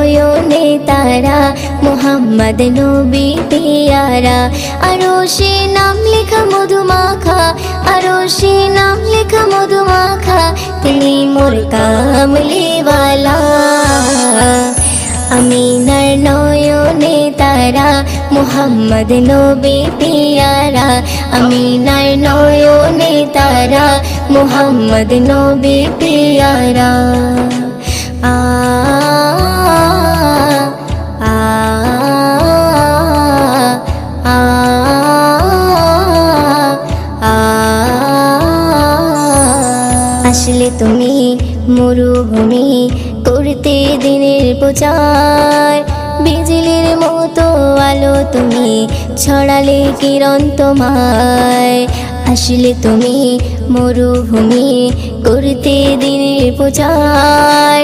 নয়নে তারা, মুহাম্মদ নবী পিয়ারা। আরশে নাম লেখা মধুমাখা, আরশে নাম লেখা মধুমাখা, তিনি মোর কামলিওয়ালা। আমিনার নয়নে তারা, মুহাম্মদ নবী পিয়ারা। আমিনার নয়নে তারা, মুহাম্মদ নবী পিয়ারা। আ আ আ আ আসলে তুমি মরুভূমি করতে দিনের প্রচার, বিজলির মতো আলো তুমি ছড়ালে কিরণ তোমায়। আসলে তুমি মরুভূমি করতে দিনের প্রচার,